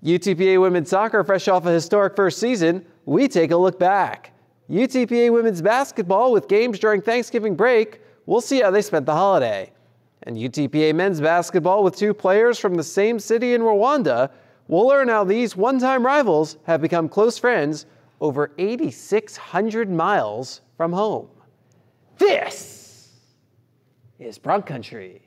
UTPA women's soccer fresh off a historic first season, we take a look back. UTPA women's basketball with games during Thanksgiving break, we'll see how they spent the holiday. And UTPA men's basketball with two players from the same city in Rwanda, we'll learn how these one-time rivals have become close friends over 8,600 miles from home. This is Bronc Country.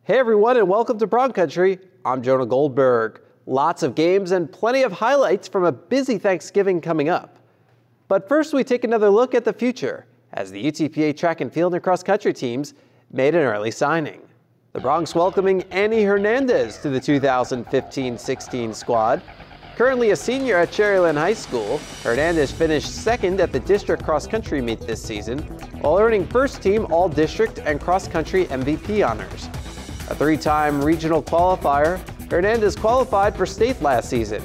Hey everyone, and welcome to Bronc Country. I'm Jonah Goldberg. Lots of games and plenty of highlights from a busy Thanksgiving coming up. But first we take another look at the future as the UTPA track and field and cross country teams made an early signing. The Bronx welcoming Annie Hernandez to the 2015-16 squad. Currently a senior at Cherrell High School, Hernandez finished second at the district cross country meet this season, while earning first team all-district and cross country MVP honors. A three-time regional qualifier, Hernandez qualified for state last season.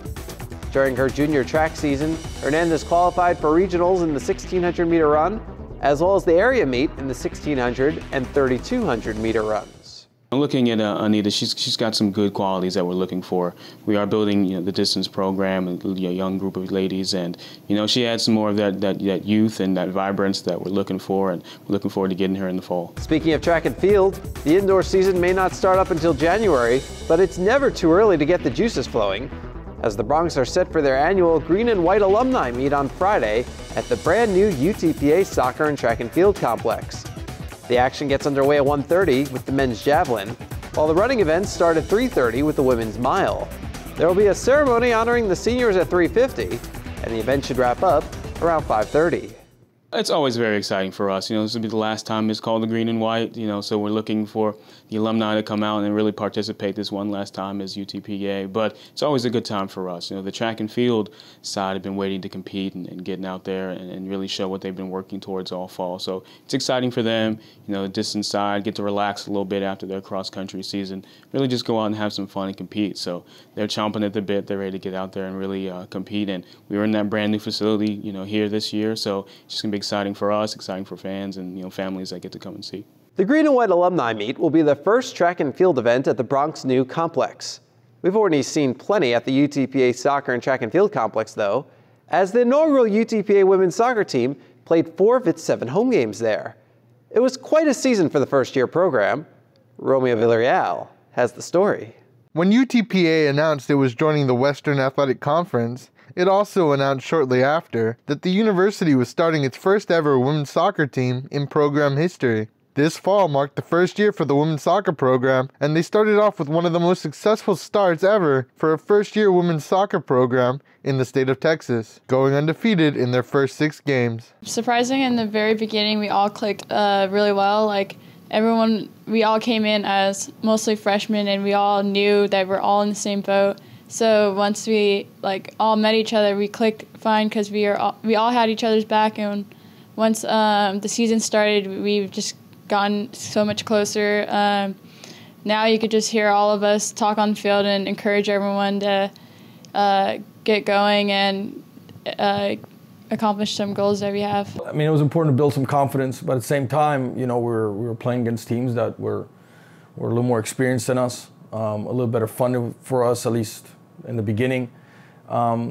During her junior track season, Hernandez qualified for regionals in the 1,600-meter run, as well as the area meet in the 1,600 and 3,200-meter runs. Looking at Anita, she's got some good qualities that we're looking for. We are building, the distance program, a young group of ladies, and she had some more of that youth and that vibrance that we're looking for, and we're looking forward to getting her in the fall. Speaking of track and field, the indoor season may not start up until January, but it's never too early to get the juices flowing, as the Bronx are set for their annual Green and White Alumni Meet on Friday at the brand new UTPA Soccer and Track and Field Complex. The action gets underway at 1:30 with the men's javelin, while the running events start at 3:30 with the women's mile. There will be a ceremony honoring the seniors at 3:50, and the event should wrap up around 5:30. It's always very exciting for us. This will be the last time it's called the Green and White, so we're looking for the alumni to come out and really participate this one last time as UTPA. But it's always a good time for us. The track and field side have been waiting to compete and getting out there and really show what they've been working towards all fall. So it's exciting for them. The distance side, get to relax a little bit after their cross-country season, really just go out and have some fun and compete. So they're chomping at the bit. They're ready to get out there and really compete. And we were in that brand new facility, here this year. So it's just going to be exciting for us, exciting for fans and families that get to come and see. The Green and White Alumni Meet will be the first track and field event at the Bronx new complex. We've already seen plenty at the UTPA Soccer and Track and Field Complex though, as the inaugural UTPA women's soccer team played 4 of its 7 home games there. It was quite a season for the first-year program. Romeo Villarreal has the story. When UTPA announced it was joining the Western Athletic Conference, it also announced shortly after that the university was starting its first ever women's soccer team in program history. This fall marked the first year for the women's soccer program, and they started off with one of the most successful starts ever for a first-year women's soccer program in the state of Texas, going undefeated in their first 6 games. Surprising in the very beginning, we all clicked really well. We all came in as mostly freshmen, and we all knew that we're all in the same boat. So once we all met each other, we clicked fine because we all had each other's back. And once the season started, we've just gotten so much closer. Now you could just hear all of us talk on the field and encourage everyone to get going and accomplish some goals that we have. I mean, it was important to build some confidence, but at the same time, we were playing against teams that were a little more experienced than us, a little better funded for us, at least in the beginning.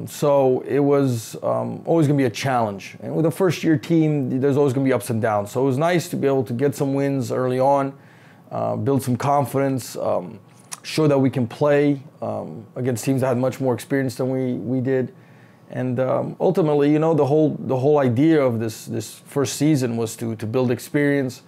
So it was always going to be a challenge. And with a first-year team, there's always going to be ups and downs. So it was nice to be able to get some wins early on, build some confidence, show that we can play against teams that had much more experience than we did. And ultimately, the whole idea of this first season was to build experience,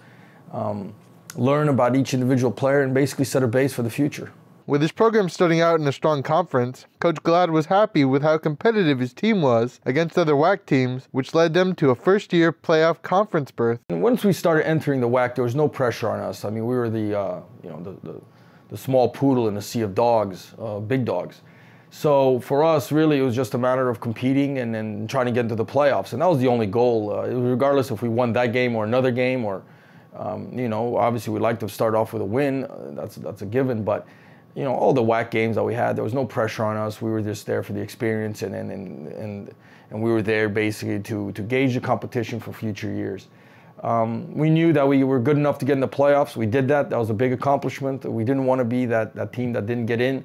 learn about each individual player, and basically set a base for the future. With his program starting out in a strong conference, Coach Glad was happy with how competitive his team was against other WAC teams, which led them to a first-year playoff conference berth. And once we started entering the WAC, there was no pressure on us. I mean, we were the small poodle in a sea of dogs, big dogs. So for us, really, it was just a matter of competing and trying to get into the playoffs. And that was the only goal, regardless if we won that game or another game or, you know, obviously we'd like to start off with a win. That's a given. But, you know, all the WAC games that we had, there was no pressure on us. We were just there for the experience and we were there basically to gauge the competition for future years. We knew that we were good enough to get in the playoffs. We did that. That was a big accomplishment. We didn't want to be that team that didn't get in.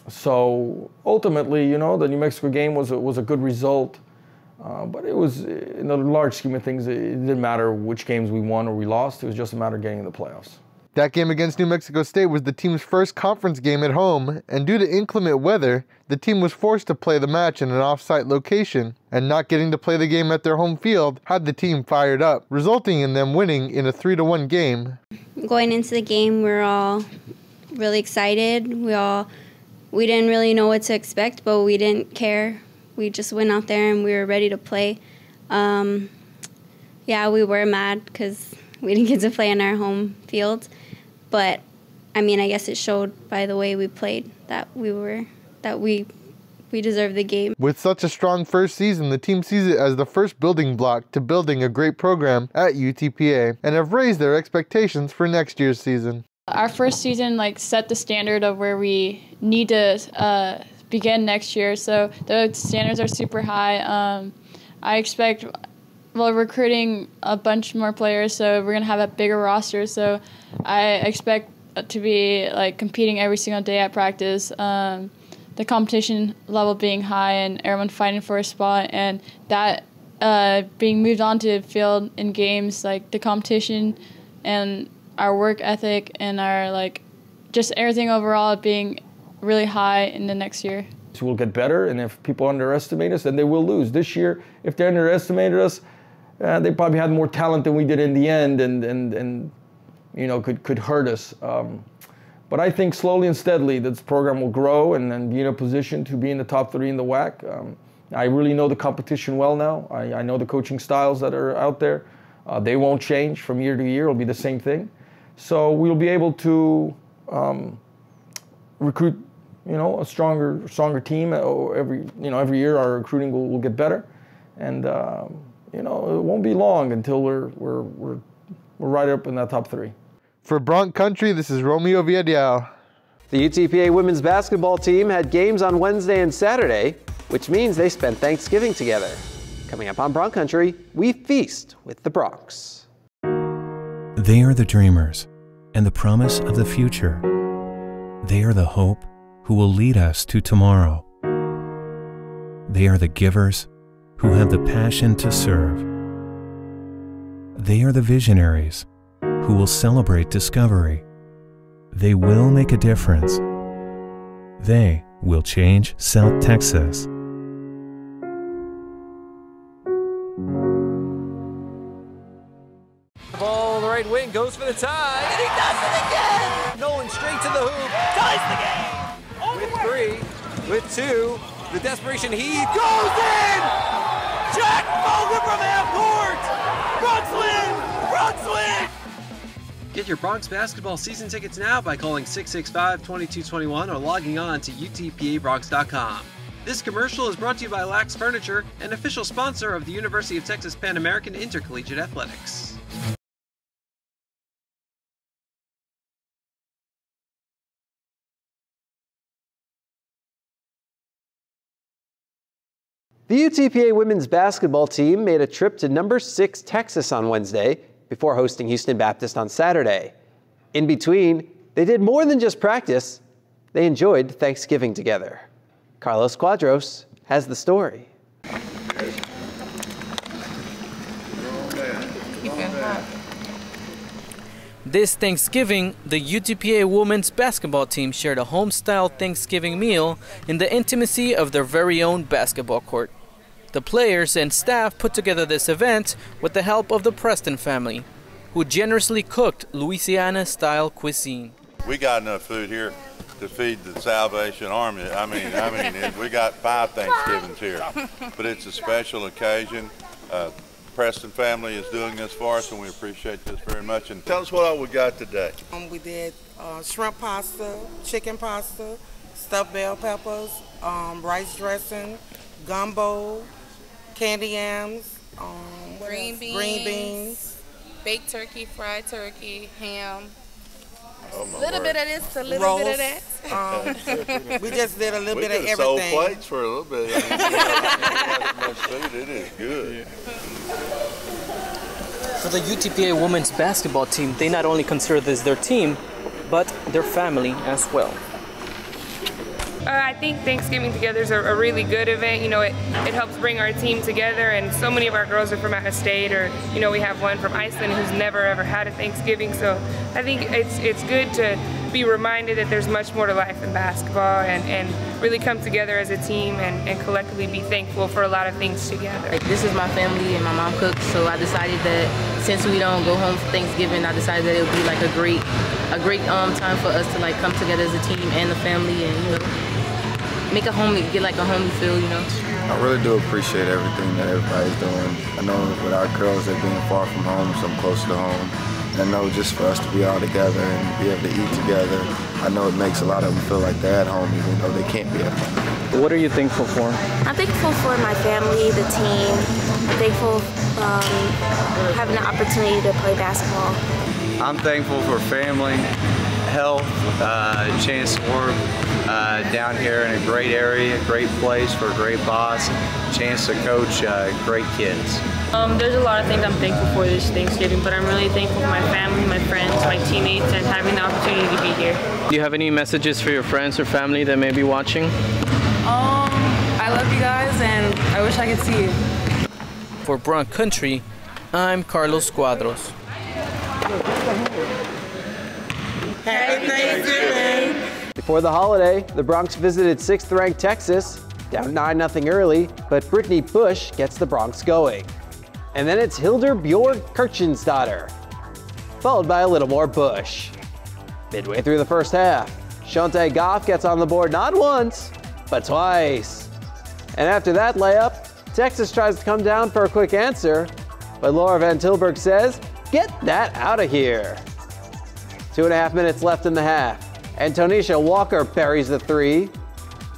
So ultimately, you know, the New Mexico game was a good result, but it was, in the large scheme of things, it didn't matter which games we won or we lost. It was just a matter of getting in the playoffs. That game against New Mexico State was the team's first conference game at home, and due to inclement weather, the team was forced to play the match in an off-site location, and not getting to play the game at their home field had the team fired up, resulting in them winning in a 3-1 game. Going into the game, we were all really excited. We didn't really know what to expect, but we didn't care. We just went out there and we were ready to play. Yeah, we were mad because we didn't get to play in our home field. But, I mean, I guess it showed by the way we played that we deserved the game. With such a strong first season, the team sees it as the first building block to building a great program at UTPA and have raised their expectations for next year's season. Our first season set the standard of where we need to begin next year, so the standards are super high. I expect, well, recruiting a bunch more players, so we're going to have a bigger roster, so I expect to be competing every single day at practice, the competition level being high and everyone fighting for a spot, and that being moved on to the field in games, the competition and our work ethic and our just everything overall being really high in the next year. So we'll get better, and if people underestimate us, then they will lose. This year, if they underestimated us, they probably had more talent than we did in the end, and you know, could hurt us. But I think slowly and steadily this program will grow and then be in a position to be in the top 3 in the WAC. I really know the competition well now. I know the coaching styles that are out there. They won't change from year to year. It'll be the same thing. So we'll be able to recruit, you know, a stronger team. Every year our recruiting will get better, and you know, it won't be long until we're right up in that top 3. For Bronc Country, this is Romeo Villarreal. The UTPA women's basketball team had games on Wednesday and Saturday, which means they spent Thanksgiving together. Coming up on Bronc Country, we feast with the Broncs. They are the dreamers and the promise of the future. They are the hope who will lead us to tomorrow. They are the givers who have the passion to serve. They are the visionaries who will celebrate discovery. They will make a difference. They will change South Texas. Ball on the right wing, goes for the tie, and he does it again! Nolan straight to the hoop, ties the game! With 3, with 2, the desperation heave goes in! Jack Mulder from half court! Bronx win! Bronx win! Get your Bronx basketball season tickets now by calling 665-2221 or logging on to utpabronx.com. This commercial is brought to you by Lax Furniture, an official sponsor of the University of Texas Pan American Intercollegiate Athletics. The UTPA women's basketball team made a trip to number 6 Texas on Wednesday before hosting Houston Baptist on Saturday. In between, they did more than just practice. They enjoyed Thanksgiving together. Carlos Cuadros has the story. This Thanksgiving, the UTPA women's basketball team shared a home-style Thanksgiving meal in the intimacy of their very own basketball court. The players and staff put together this event with the help of the Preston family, who generously cooked Louisiana-style cuisine. We got enough food here to feed the Salvation Army. I mean, we got 5 Thanksgivings here, but it's a special occasion. Preston family is doing this for us, and we appreciate this very much. And tell us what all we got today. We did shrimp pasta, chicken pasta, stuffed bell peppers, rice dressing, gumbo, candy yams, green beans, baked turkey, fried turkey, ham. A little bit of this, a little bit of that. We just did a little bit of everything. We could have sold plates for a little bit. I mean, much food. It is good. For the UTPA women's basketball team, they not only consider this their team, but their family as well. I think Thanksgiving together is a really good event. You know, it helps bring our team together, and so many of our girls are from out of state, or, you know, we have one from Iceland who's never ever had a Thanksgiving. So I think it's good to be reminded that there's much more to life than basketball, and really come together as a team and collectively be thankful for a lot of things together. This is my family and my mom cooks, so I decided that since we don't go home for Thanksgiving, I decided that it would be like a great time for us to like come together as a team and the family, and, you know, make a homie, get like a homie feel, you know. I really do appreciate everything that everybody's doing. I know with our girls, they're being far from home, so I'm close to home. And I know just for us to be all together and be able to eat together, I know it makes a lot of them feel like they're at home, even though they can't be at home. What are you thankful for? I'm thankful for my family, the team. I'm thankful having the opportunity to play basketball. I'm thankful for family, health, chance to work down here in a great area, great place for a great boss, chance to coach great kids. There's a lot of things I'm thankful for this Thanksgiving, but I'm really thankful for my family, my friends, my teammates, and having the opportunity to be here. Do you have any messages for your friends or family that may be watching? I love you guys, and I wish I could see you. For Bronc Country, I'm Carlos Cuadros. Happy Thanksgiving! Before the holiday, the Bronx visited 6th-ranked Texas, down 9-0 early, but Brittany Bush gets the Bronx going. And then it's Hildur Bjorg Kirchensdotter, followed by a little more Bush. Midway through the first half, Shante Goff gets on the board not once, but twice. And after that layup, Texas tries to come down for a quick answer, but Laura Van Tilburg says, "Get that out of here." 2.5 minutes left in the half, and Tonisha Walker buries the three,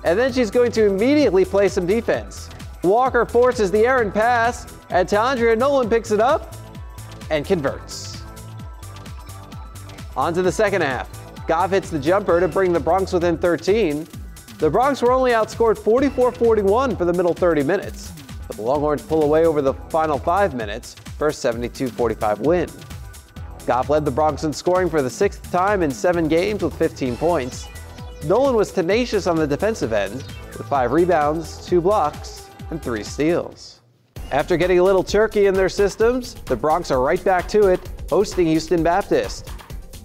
and then she's going to immediately play some defense. Walker forces the errant pass, and Tandria Nolan picks it up and converts. On to the second half. Goff hits the jumper to bring the Bronx within 13. The Bronx were only outscored 44-41 for the middle 30 minutes, but the Longhorns pull away over the final 5 minutes for a 72-45 win. Goff led the Bronx in scoring for the 6th time in 7 games with 15 points. Nolan was tenacious on the defensive end with 5 rebounds, 2 blocks, and 3 steals. After getting a little turkey in their systems, the Bronx are right back to it, hosting Houston Baptist.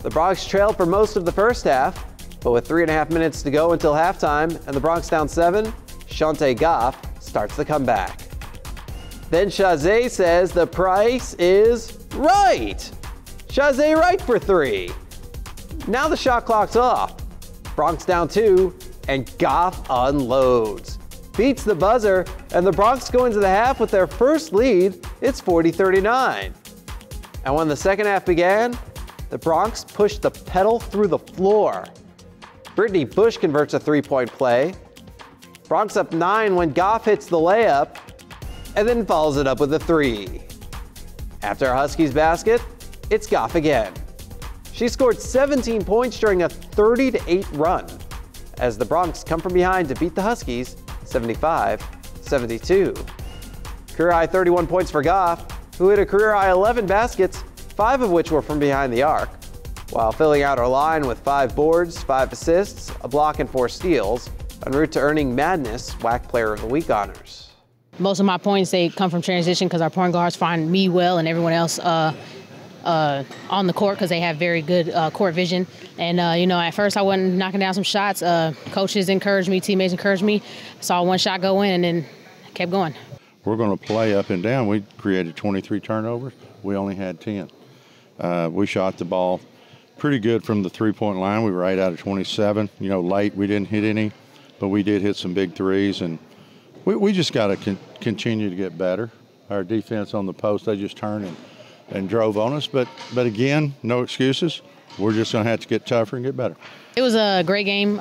The Bronx trailed for most of the first half, but with 3.5 minutes to go until halftime and the Bronx down 7, Shante Goff starts the comeback. Then Shazay says the price is right. Shazay right for 3. Now the shot clock's off. Bronx down 2, and Goff unloads. Beats the buzzer, and the Bronx go into the half with their first lead. It's 40-39. And when the second half began, the Bronx pushed the pedal through the floor. Brittany Bush converts a 3-point play. Bronx up 9 when Goff hits the layup, and then follows it up with a 3. After a Huskies basket, it's Goff again. She scored 17 points during a 30-8 run as the Bronx come from behind to beat the Huskies 75-72. Career-high 31 points for Goff, who hit a career-high 11 baskets, 5 of which were from behind the arc, while filling out her line with 5 boards, 5 assists, a block, and 4 steals, en route to earning Madness WAC Player of the Week honors. Most of my points, they come from transition because our point guards find me well and everyone else on the court because they have very good court vision. And, at first I wasn't knocking down some shots. Coaches encouraged me, teammates encouraged me. Saw one shot go in and then kept going. We're going to play up and down. We created 23 turnovers. We only had 10. We shot the ball pretty good from the three-point line. We were 8 out of 27. Late we didn't hit any, but we did hit some big threes. And we just got to continue to get better. Our defense on the post, they just turned and drove on us. But again, no excuses. We're just going to have to get tougher and get better. It was a great game.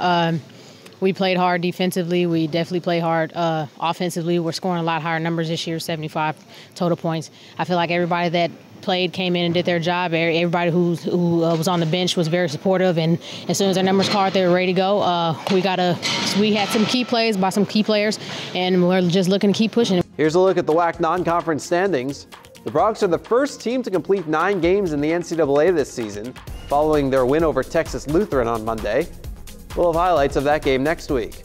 we played hard defensively. We definitely played hard offensively. We're scoring a lot higher numbers this year, 75 total points. I feel like everybody that played, came in and did their job. Everybody who was on the bench was very supportive, and as soon as our numbers card, they were ready to go. We had some key plays by some key players, and we're just looking to keep pushing. Here's a look at the WAC non-conference standings. The Broncs are the first team to complete 9 games in the NCAA this season, following their win over Texas Lutheran on Monday. We'll have highlights of that game next week.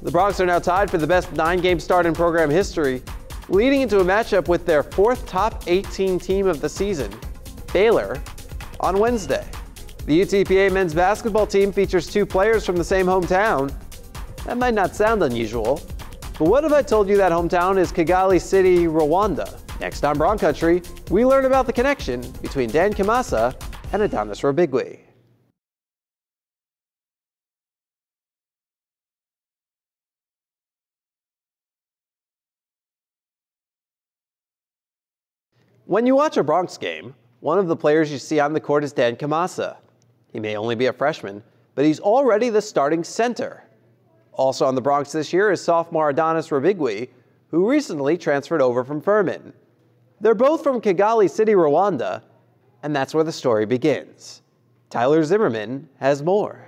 The Broncs are now tied for the best 9-game start in program history, leading into a matchup with their 4th top 18 team of the season, Baylor, on Wednesday. The UTPA men's basketball team features 2 players from the same hometown. That might not sound unusual, but what if I told you that hometown is Kigali City, Rwanda? Next on Bronc Country, we learn about the connection between Dan Kamasa and Adonis Robigwe. When you watch a Broncs game, one of the players you see on the court is Dan Kamasa. He may only be a freshman, but he's already the starting center. Also on the Broncs this year is sophomore Adonis Robigwe, who recently transferred over from Furman. They're both from Kigali City, Rwanda, and that's where the story begins. Tyler Zimmerman has more.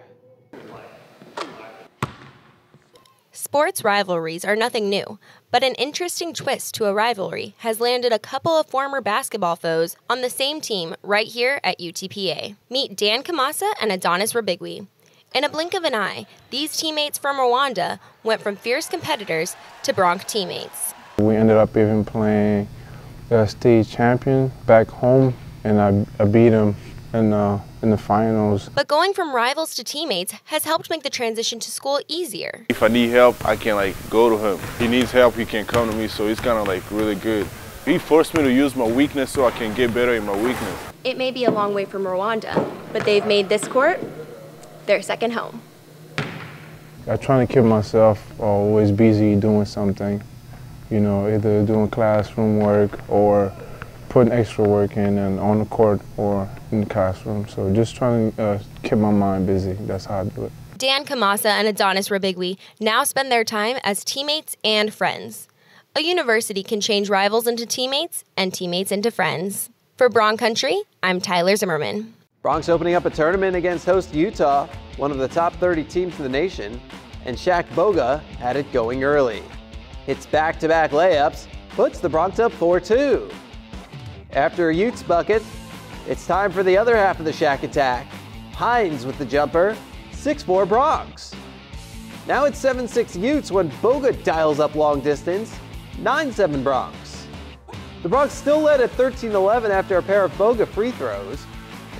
Sports rivalries are nothing new, but an interesting twist to a rivalry has landed a couple of former basketball foes on the same team right here at UTPA. Meet Dan Kamasa and Adonis Robigwe. In a blink of an eye, these teammates from Rwanda went from fierce competitors to Bronc teammates. We ended up even playing the state champion back home, and I beat him in the finals. But going from rivals to teammates has helped make the transition to school easier. If I need help, I can go to him. He needs help, he can come to me, so it's kind of really good. He forced me to use my weakness so I can get better in my weakness. It may be a long way from Rwanda, but they've made this court their second home. I'm trying to keep myself always busy doing something, either doing classroom work or putting extra work in and on the court or in the classroom. So just trying to keep my mind busy. That's how I do it. Dan Kamasa and Adonis Robigwe now spend their time as teammates and friends. A university can change rivals into teammates and teammates into friends. For Bronc Country, I'm Tyler Zimmerman. Broncs opening up a tournament against host Utah, one of the top 30 teams in the nation, and Shaq Boga had it going early. Hits back-to-back layups, puts the Broncs up 4-2. After a Utes bucket, it's time for the other half of the Shaq attack. Hines with the jumper, 6-4 Broncs. Now it's 7-6 Utes when Boga dials up long distance, 9-7 Broncs. The Broncs still led at 13-11 after a pair of Boga free throws.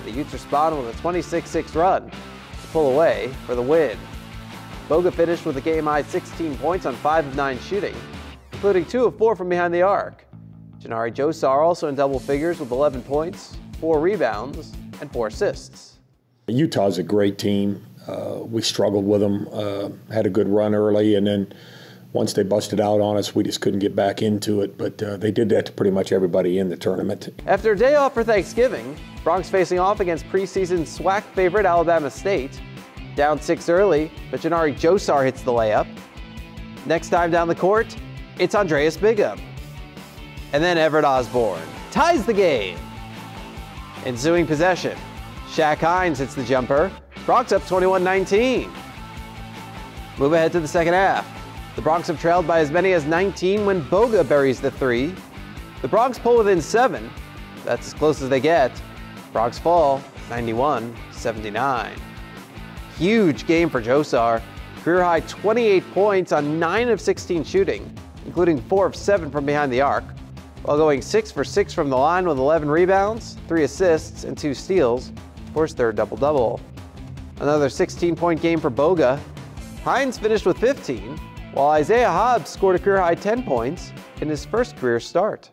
The Utes respond with a 26-6 run to pull away for the win. Boga finished with a game-high 16 points on 5 of 9 shooting, including 2 of 4 from behind the arc. Janari Josar also in double figures with 11 points, 4 rebounds, and 4 assists. Utah's a great team. We struggled with them, had a good run early, and then once they busted out on us, we just couldn't get back into it. But they did that to pretty much everybody in the tournament. After a day off for Thanksgiving, Broncs facing off against preseason SWAC favorite Alabama State. Down 6 early, but Janari Josar hits the layup. Next time down the court, it's Andreas Bigham. And then Everett Osborne ties the game. Ensuing possession, Shaq Hines hits the jumper. Broncs up 21-19. Move ahead to the second half. The Broncs have trailed by as many as 19 when Boga buries the 3. The Broncs pull within 7. That's as close as they get. Broncs fall 91-79. Huge game for Josar. Career high 28 points on 9 of 16 shooting, including 4 of 7 from behind the arc, while going 6 for 6 from the line with 11 rebounds, 3 assists, and 2 steals for his third double-double. Another 16-point game for Boga. Hines finished with 15, while Isaiah Hobbs scored a career-high 10 points in his first career start.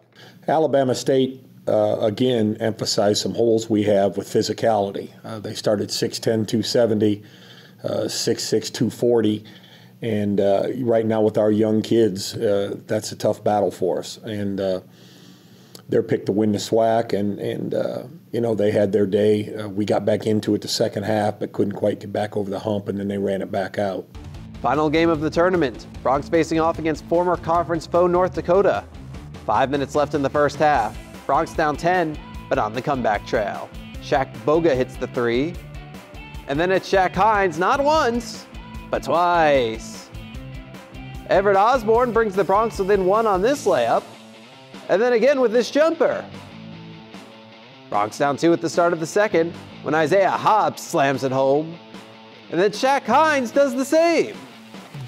Alabama State, again, emphasized some holes we have with physicality. They started 6'10", 270, 6'6", 240. And right now with our young kids, that's a tough battle for us. And they're picked to win the SWAC, and they had their day. We got back into it the second half, but couldn't quite get back over the hump, and then they ran it back out. Final game of the tournament. Bronx facing off against former conference foe North Dakota. 5 minutes left in the first half. Bronx down 10, but on the comeback trail. Shaq Boga hits the three. And then it's Shaq Hines, not once, but twice. Everett Osborne brings the Bronx within one on this layup. And then again with this jumper. Bronx down 2 at the start of the second when Isaiah Hobbs slams it home. And then Shaq Hines does the same.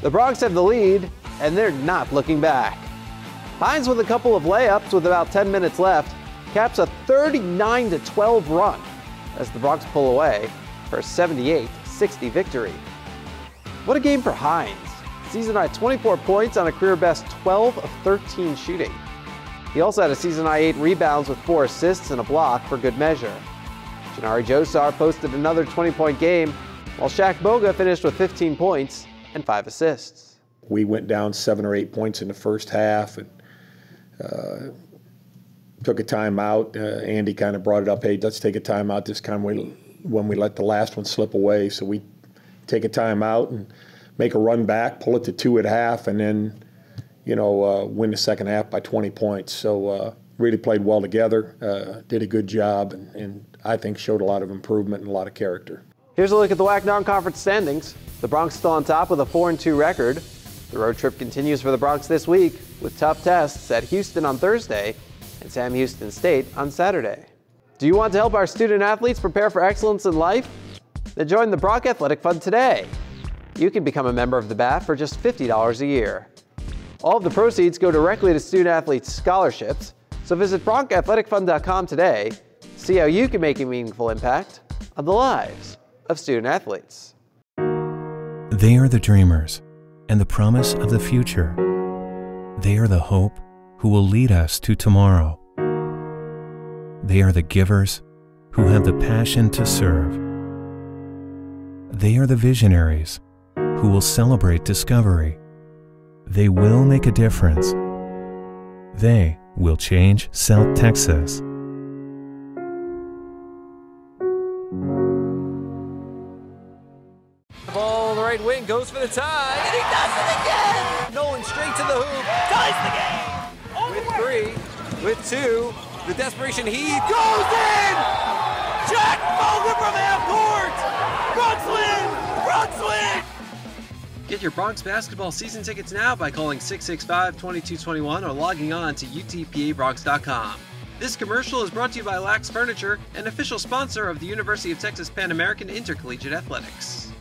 The Bronx have the lead, and they're not looking back. Hines with a couple of layups with about 10 minutes left caps a 39-12 run as the Bronx pull away for a 78-60 victory. What a game for Hines. Season high 24 points on a career best 12 of 13 shooting. He also had a season high 8 rebounds with 4 assists and a block for good measure. Janari Josar posted another 20-point game, while Shaq Boga finished with 15 points and 5 assists. We went down 7 or 8 points in the first half and took a timeout. Andy kind of brought it up, hey, let's take a timeout this time when we let the last one slip away. So we take a timeout and make a run back, pull it to 2 at half, and then, win the second half by 20 points. So really played well together, did a good job, and I think showed a lot of improvement and a lot of character. Here's a look at the WAC non-conference standings. The Bronx still on top with a 4-2 record. The road trip continues for the Bronx this week with tough tests at Houston on Thursday and Sam Houston State on Saturday. Do you want to help our student athletes prepare for excellence in life? Then join the Bronc Athletic Fund today. You can become a member of the BAF for just $50 a year. All of the proceeds go directly to student athletes' scholarships, so visit BroncAthleticFund.com today to see how you can make a meaningful impact on the lives of student athletes. They are the dreamers and the promise of the future. They are the hope who will lead us to tomorrow. They are the givers who have the passion to serve. They are the visionaries who will celebrate discovery. They will make a difference. They will change South Texas. Ball on the right wing, goes for the tie, and he does it again! Nolan straight to the hoop, ties the game! With 3, with 2, the desperation heave goes in! Jack Boga from half court! Bronx win! Bronx win! Get your Bronx basketball season tickets now by calling 665-2221 or logging on to utpabronx.com. This commercial is brought to you by Lax Furniture, an official sponsor of the University of Texas Pan American Intercollegiate Athletics.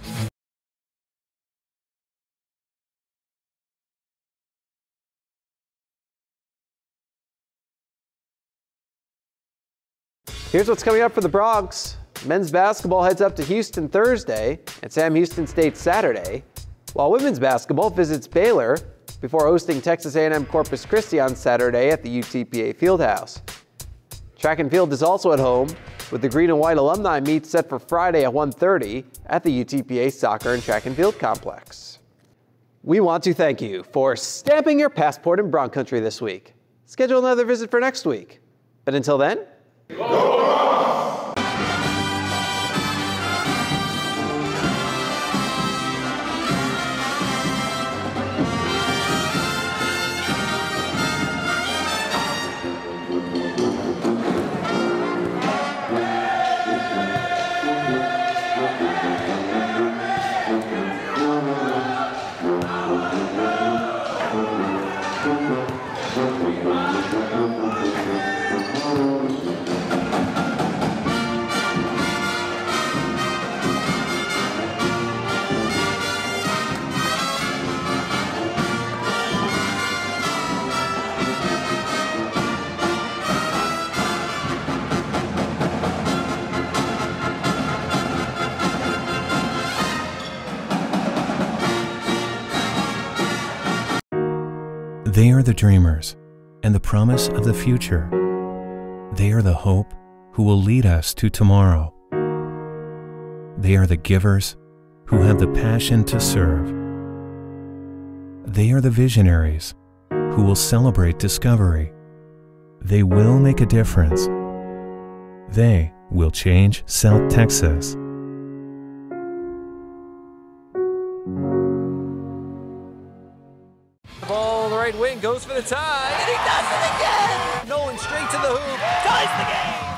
Here's what's coming up for the Bronx. Men's basketball heads up to Houston Thursday and Sam Houston State Saturday, while women's basketball visits Baylor before hosting Texas A&M Corpus Christi on Saturday at the UTPA Fieldhouse. Track and field is also at home, with the Green and White alumni meet set for Friday at 1:30 at the UTPA Soccer and Track and Field Complex. We want to thank you for stamping your passport in Bronc Country this week. Schedule another visit for next week. But until then, go Bronx! They are the dreamers and the promise of the future. They are the hope who will lead us to tomorrow. They are the givers who have the passion to serve. They are the visionaries who will celebrate discovery. They will make a difference. They will change South Texas. The ball on the right wing goes for the tie, and he does it again! Nolan straight to the hoop, ties the game!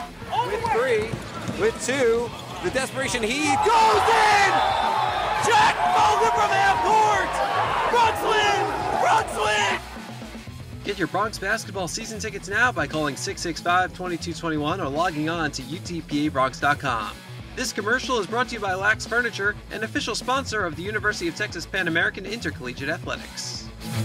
With 3, with 2, the desperation heave goes in! Jack Mulder from half court! Bronx win! Bronx win! Get your Bronx basketball season tickets now by calling 665-2221 or logging on to utpabronx.com. This commercial is brought to you by Lax Furniture, an official sponsor of the University of Texas Pan American Intercollegiate Athletics.